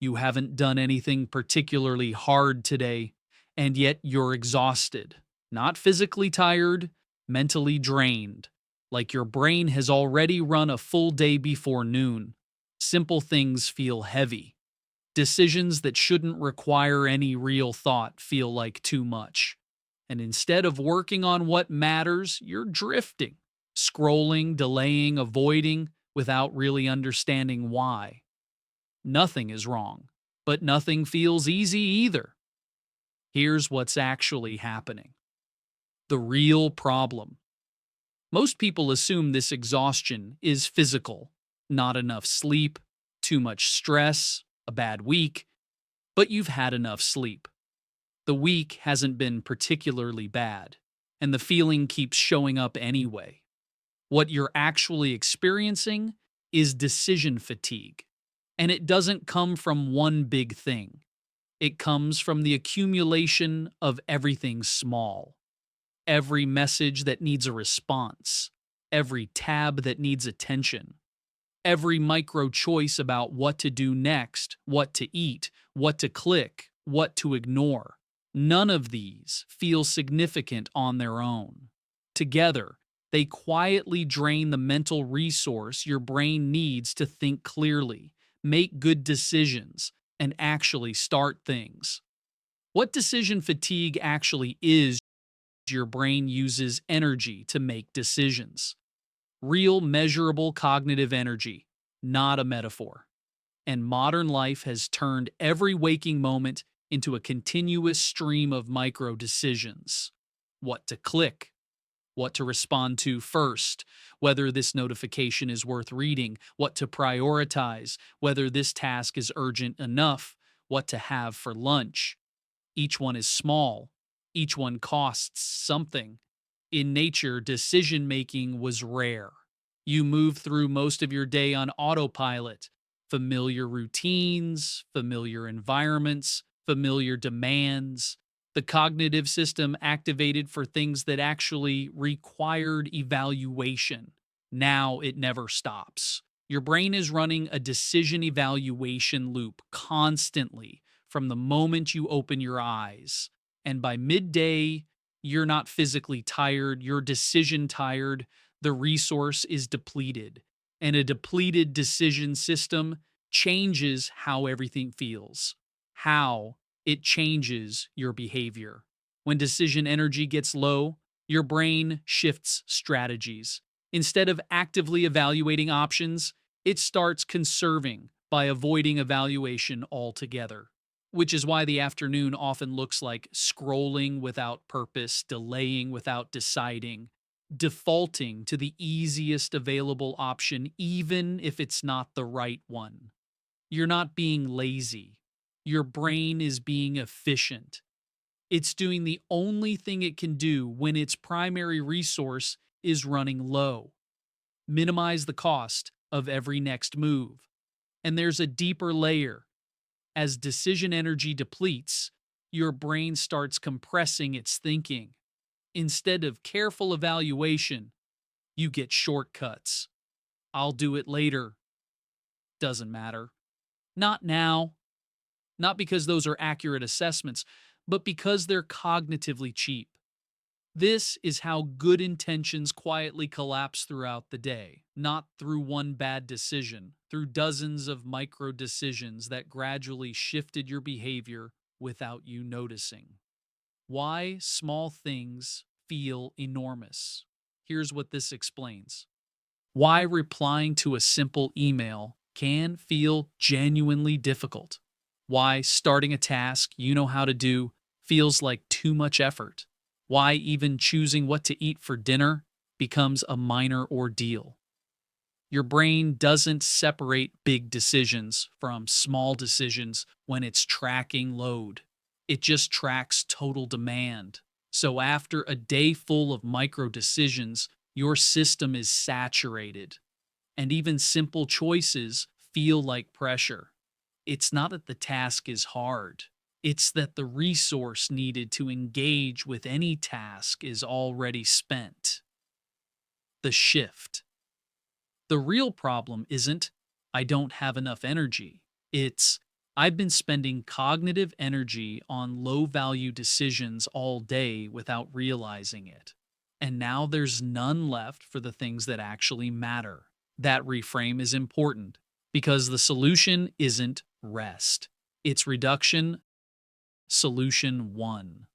You haven't done anything particularly hard today, and yet you're exhausted. Not physically tired, mentally drained. Like your brain has already run a full day before noon. Simple things feel heavy. Decisions that shouldn't require any real thought feel like too much. And instead of working on what matters, you're drifting, scrolling, delaying, avoiding, without really understanding why. Nothing is wrong, but nothing feels easy either. Here's what's actually happening. The real problem. Most people assume this exhaustion is physical, not enough sleep, too much stress, a bad week, but you've had enough sleep. The week hasn't been particularly bad, and the feeling keeps showing up anyway. What you're actually experiencing is decision fatigue, and it doesn't come from one big thing. It comes from the accumulation of everything small. Every message that needs a response, every tab that needs attention, every micro choice about what to do next, what to eat, what to click, what to ignore. None of these feel significant on their own. Together, they quietly drain the mental resource your brain needs to think clearly, make good decisions, and actually start things. What decision fatigue actually is, your brain uses energy to make decisions. Real, measurable cognitive energy, not a metaphor. And modern life has turned every waking moment into a continuous stream of micro decisions. What to click, what to respond to first, whether this notification is worth reading, what to prioritize, whether this task is urgent enough, what to have for lunch. Each one is small, each one costs something. In nature, decision making was rare. You move through most of your day on autopilot, familiar routines, familiar environments, familiar demands. The cognitive system activated for things that actually required evaluation. Now it never stops. Your brain is running a decision evaluation loop constantly from the moment you open your eyes. And by midday, you're not physically tired, you're decision tired, the resource is depleted. And a depleted decision system changes how everything feels, how it changes your behavior. When decision energy gets low, your brain shifts strategies. Instead of actively evaluating options, it starts conserving by avoiding evaluation altogether. Which is why the afternoon often looks like scrolling without purpose, delaying without deciding, defaulting to the easiest available option, even if it's not the right one. You're not being lazy. Your brain is being efficient. It's doing the only thing it can do when its primary resource is running low. Minimize the cost of every next move. And there's a deeper layer. As decision energy depletes, your brain starts compressing its thinking. Instead of careful evaluation, you get shortcuts. I'll do it later. Doesn't matter. Not now. Not because those are accurate assessments, but because they're cognitively cheap. This is how good intentions quietly collapse throughout the day, not through one bad decision, through dozens of micro decisions that gradually shifted your behavior without you noticing. Why small things feel enormous. Here's what this explains. Why replying to a simple email can feel genuinely difficult. Why starting a task you know how to do feels like too much effort. Why even choosing what to eat for dinner becomes a minor ordeal. Your brain doesn't separate big decisions from small decisions when it's tracking load. It just tracks total demand. So after a day full of micro decisions, your system is saturated. And even simple choices feel like pressure. It's not that the task is hard. It's that the resource needed to engage with any task is already spent. The shift. The real problem isn't, I don't have enough energy. It's, I've been spending cognitive energy on low value decisions all day without realizing it. And now there's none left for the things that actually matter. That reframe is important because the solution isn't rest, it's reduction. Solution one: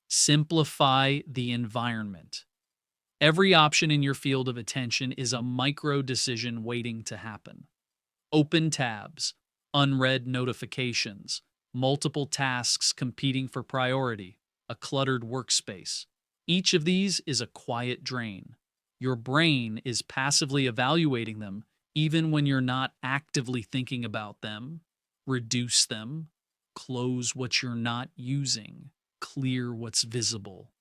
simplify the environment. Every option in your field of attention is a micro decision waiting to happen. Open tabs, unread notifications, multiple tasks competing for priority, a cluttered workspace. Each of these is a quiet drain. Your brain is passively evaluating them even when you're not actively thinking about them. Reduce them, close what you're not using, clear what's visible.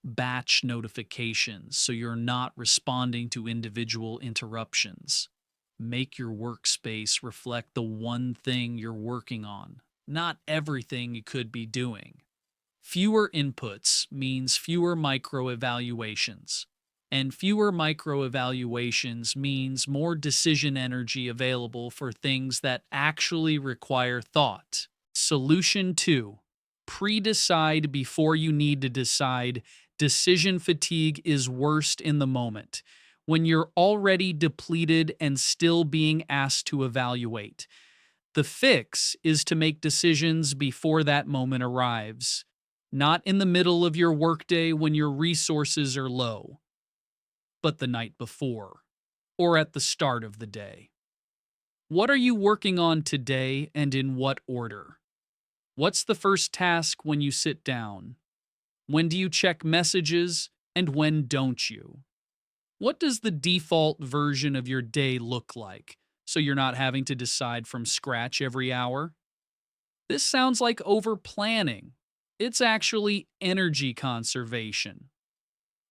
Batch notifications so you're not responding to individual interruptions. Make your workspace reflect the one thing you're working on, not everything you could be doing. Fewer inputs means fewer micro evaluations, and fewer micro evaluations means more decision energy available for things that actually require thought. Solution 2: pre decide before you need to decide. Decision fatigue is worst in the moment, when you're already depleted and still being asked to evaluate. The fix is to make decisions before that moment arrives, not in the middle of your workday when your resources are low, but the night before or at the start of the day. What are you working on today and in what order? What's the first task when you sit down? When do you check messages and when don't you? What does the default version of your day look like so you're not having to decide from scratch every hour? This sounds like over planning. It's actually energy conservation.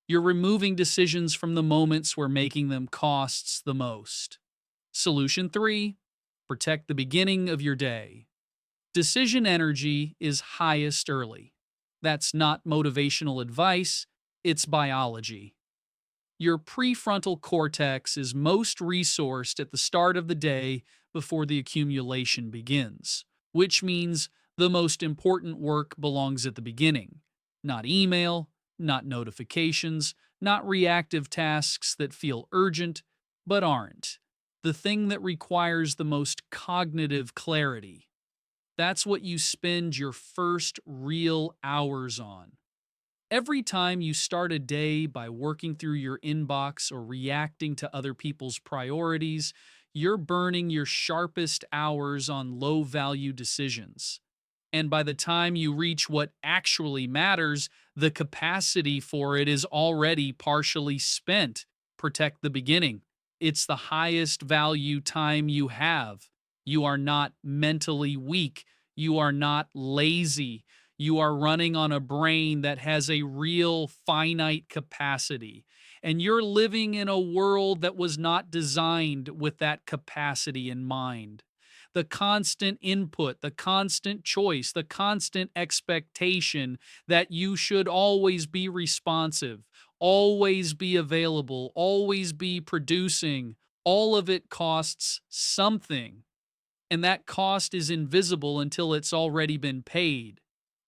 You're removing decisions from the moments where making them costs the most. Solution 3: protect the beginning of your day. Decision energy is highest early. That's not motivational advice, it's biology. Your prefrontal cortex is most resourced at the start of the day before the accumulation begins, which means the most important work belongs at the beginning. Not email, not notifications, not reactive tasks that feel urgent but aren't. The thing that requires the most cognitive clarity. That's what you spend your first real hours on. Every time you start a day by working through your inbox or reacting to other people's priorities, you're burning your sharpest hours on low value decisions. And by the time you reach what actually matters, the capacity for it is already partially spent. Protect the beginning. It's the highest value time you have. You are not mentally weak. You are not lazy. You are running on a brain that has a real finite capacity. And you're living in a world that was not designed with that capacity in mind. The constant input, the constant choice, the constant expectation that you should always be responsive, always be available, always be producing, all of it costs something. And that cost is invisible until it's already been paid.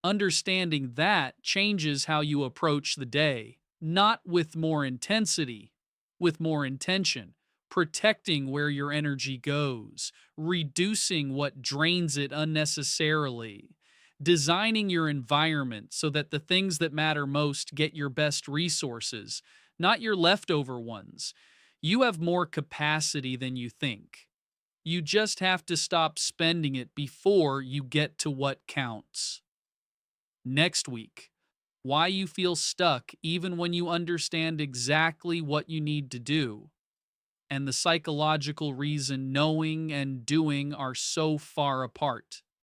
Understanding that changes how you approach the day, not with more intensity, with more intention, protecting where your energy goes, reducing what drains it unnecessarily, designing your environment so that the things that matter most get your best resources, not your leftover ones. You have more capacity than you think. You just have to stop spending it before you get to what counts. Next week, why you feel stuck even when you understand exactly what you need to do, and the psychological reason knowing and doing are so far apart.